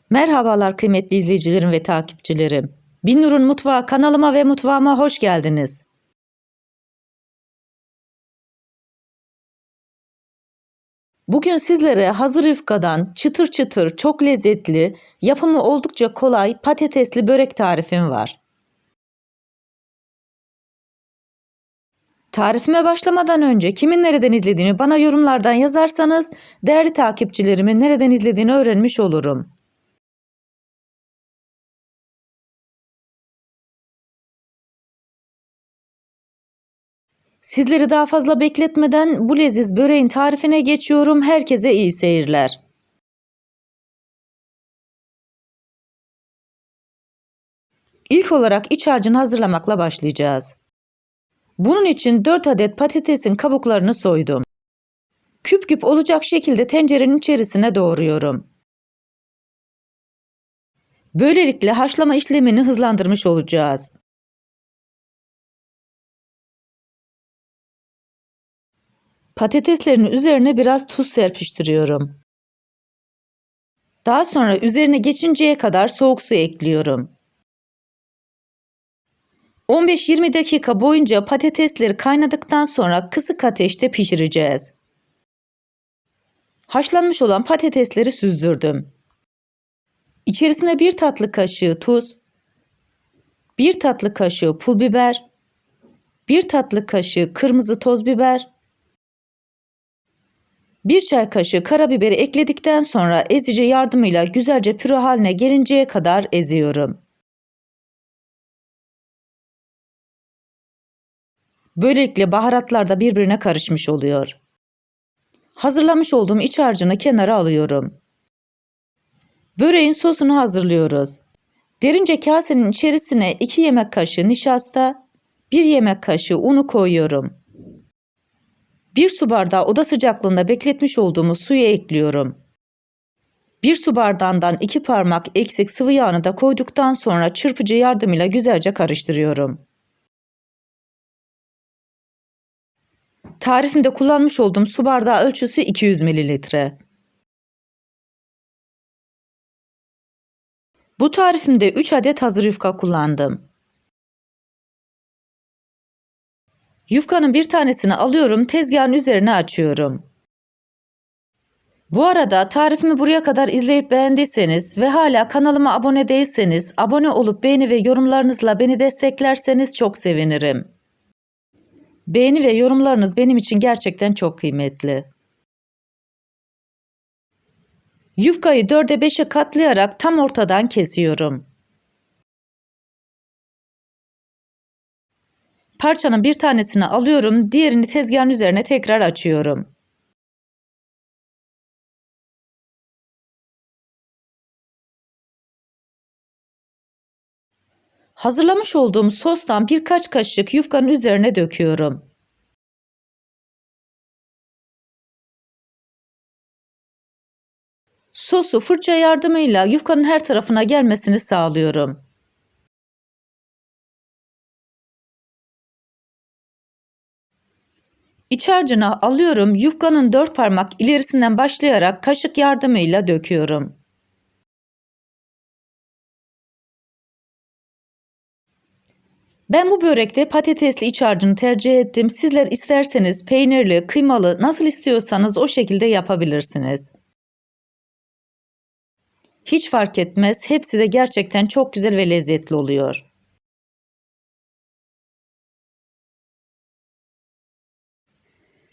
Merhabalar kıymetli izleyicilerim ve takipçilerim. Binnur'un Mutfağı kanalıma ve mutfağıma hoş geldiniz. Bugün sizlere hazır yufkadan çıtır çıtır çok lezzetli, yapımı oldukça kolay patatesli börek tarifim var. Tarifime başlamadan önce kimin nereden izlediğini bana yorumlardan yazarsanız değerli takipçilerimin nereden izlediğini öğrenmiş olurum. Sizleri daha fazla bekletmeden bu leziz böreğin tarifine geçiyorum. Herkese iyi seyirler. İlk olarak iç harcını hazırlamakla başlayacağız. Bunun için 4 adet patatesin kabuklarını soydum. Küp küp olacak şekilde tencerenin içerisine doğruyorum. Böylelikle haşlama işlemini hızlandırmış olacağız. Patateslerin üzerine biraz tuz serpiştiriyorum. Daha sonra üzerine geçinceye kadar soğuk su ekliyorum. 15-20 dakika boyunca patatesleri kaynadıktan sonra kısık ateşte pişireceğiz. Haşlanmış olan patatesleri süzdürdüm. İçerisine 1 tatlı kaşığı tuz, 1 tatlı kaşığı pul biber, 1 tatlı kaşığı kırmızı toz biber, 1 çay kaşığı karabiberi ekledikten sonra ezici yardımıyla güzelce püre haline gelinceye kadar eziyorum. Böylelikle baharatlar da birbirine karışmış oluyor. Hazırlamış olduğum iç harcını kenara alıyorum. Böreğin sosunu hazırlıyoruz. Derince kasenin içerisine 2 yemek kaşığı nişasta, 1 yemek kaşığı unu koyuyorum. 1 su bardağı oda sıcaklığında bekletmiş olduğumuz suyu ekliyorum. 1 su bardağından 2 parmak eksik sıvı yağını da koyduktan sonra çırpıcı yardımıyla güzelce karıştırıyorum. Tarifimde kullanmış olduğum su bardağı ölçüsü 200 ml. Bu tarifimde 3 adet hazır yufka kullandım. Yufkanın bir tanesini alıyorum, tezgahın üzerine açıyorum. Bu arada tarifimi buraya kadar izleyip beğendiyseniz ve hala kanalıma abone değilseniz abone olup beğeni ve yorumlarınızla beni desteklerseniz çok sevinirim. Beğeni ve yorumlarınız benim için gerçekten çok kıymetli. Yufkayı 4'e 5'e katlayarak tam ortadan kesiyorum. Parçanın bir tanesini alıyorum, diğerini tezgahın üzerine tekrar açıyorum. Hazırlamış olduğum sostan birkaç kaşık yufkanın üzerine döküyorum. Sosu fırça yardımıyla yufkanın her tarafına gelmesini sağlıyorum. İç harcını alıyorum, yufkanın 4 parmak ilerisinden başlayarak kaşık yardımıyla döküyorum. Ben bu börekte patatesli iç harcını tercih ettim. Sizler isterseniz peynirli, kıymalı nasıl istiyorsanız o şekilde yapabilirsiniz. Hiç fark etmez. Hepsi de gerçekten çok güzel ve lezzetli oluyor.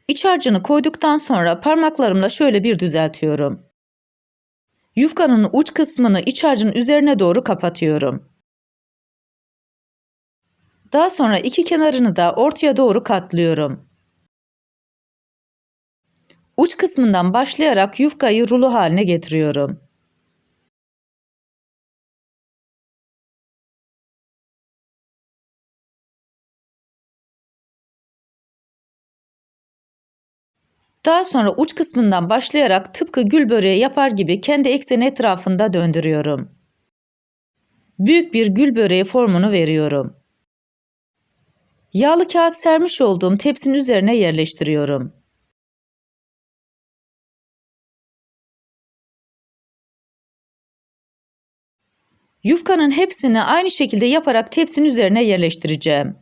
İç harcını koyduktan sonra parmaklarımla şöyle bir düzeltiyorum. Yufkanın uç kısmını iç harcın üzerine doğru kapatıyorum. Daha sonra iki kenarını da ortaya doğru katlıyorum. Uç kısmından başlayarak yufkayı rulo haline getiriyorum. Daha sonra uç kısmından başlayarak tıpkı gül böreği yapar gibi kendi ekseni etrafında döndürüyorum. Büyük bir gül böreği formunu veriyorum. Yağlı kağıt sermiş olduğum tepsinin üzerine yerleştiriyorum. Yufkanın hepsini aynı şekilde yaparak tepsinin üzerine yerleştireceğim.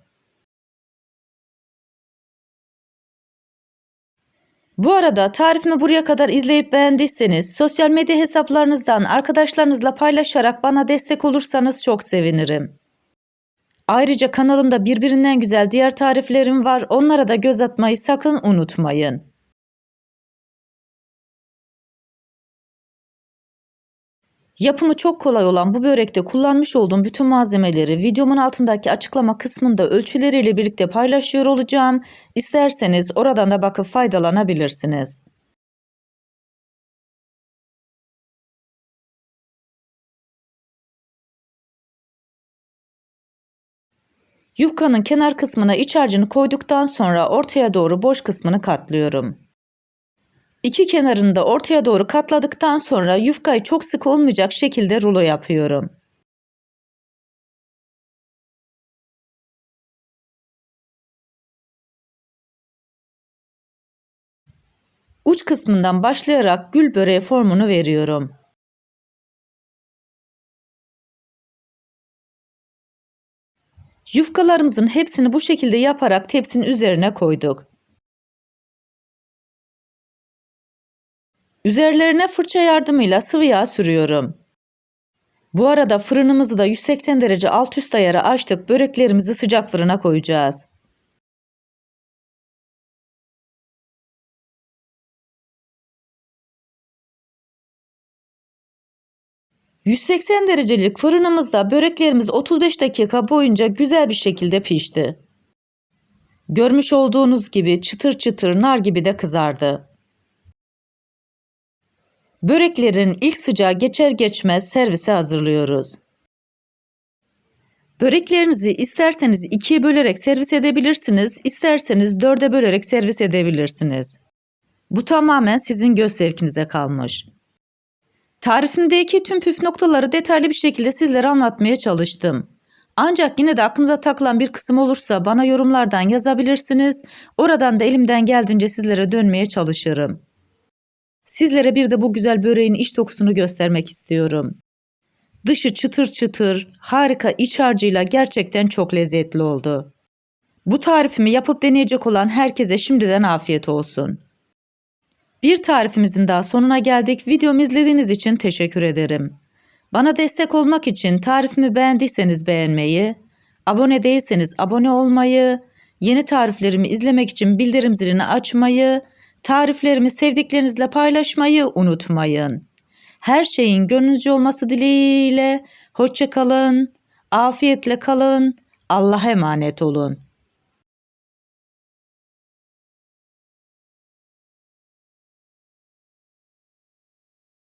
Bu arada tarifimi buraya kadar izleyip beğendiyseniz sosyal medya hesaplarınızdan arkadaşlarınızla paylaşarak bana destek olursanız çok sevinirim. Ayrıca kanalımda birbirinden güzel diğer tariflerim var. Onlara da göz atmayı sakın unutmayın. Yapımı çok kolay olan bu börekte kullanmış olduğum bütün malzemeleri videomun altındaki açıklama kısmında ölçüleriyle birlikte paylaşıyor olacağım. İsterseniz oradan da bakıp faydalanabilirsiniz. Yufkanın kenar kısmına iç harcını koyduktan sonra ortaya doğru boş kısmını katlıyorum. İki kenarını da ortaya doğru katladıktan sonra yufkayı çok sık olmayacak şekilde rulo yapıyorum. Uç kısmından başlayarak gül böreği formunu veriyorum. Yufkalarımızın hepsini bu şekilde yaparak tepsinin üzerine koyduk. Üzerlerine fırça yardımıyla sıvı yağ sürüyorum. Bu arada fırınımızı da 180 derece alt üst ayarı açtık. Böreklerimizi sıcak fırına koyacağız. ...180 derecelik fırınımızda böreklerimiz 35 dakika boyunca güzel bir şekilde pişti. Görmüş olduğunuz gibi çıtır çıtır nar gibi de kızardı. Böreklerin ilk sıcağı geçer geçmez servise hazırlıyoruz. Böreklerinizi isterseniz ikiye bölerek servis edebilirsiniz, isterseniz dörde bölerek servis edebilirsiniz. Bu tamamen sizin göz zevkinize kalmış. Tarifimdeki tüm püf noktaları detaylı bir şekilde sizlere anlatmaya çalıştım. Ancak yine de aklınıza takılan bir kısım olursa bana yorumlardan yazabilirsiniz. Oradan da elimden geldiğince sizlere dönmeye çalışırım. Sizlere bir de bu güzel böreğin iç dokusunu göstermek istiyorum. Dışı çıtır çıtır, harika iç harcıyla gerçekten çok lezzetli oldu. Bu tarifimi yapıp deneyecek olan herkese şimdiden afiyet olsun. Bir tarifimizin daha sonuna geldik. Videomu izlediğiniz için teşekkür ederim. Bana destek olmak için tarifimi beğendiyseniz beğenmeyi, abone değilseniz abone olmayı, yeni tariflerimi izlemek için bildirim zilini açmayı, tariflerimi sevdiklerinizle paylaşmayı unutmayın. Her şeyin gönlünüzce olması dileğiyle hoşça kalın, afiyetle kalın, Allah'a emanet olun.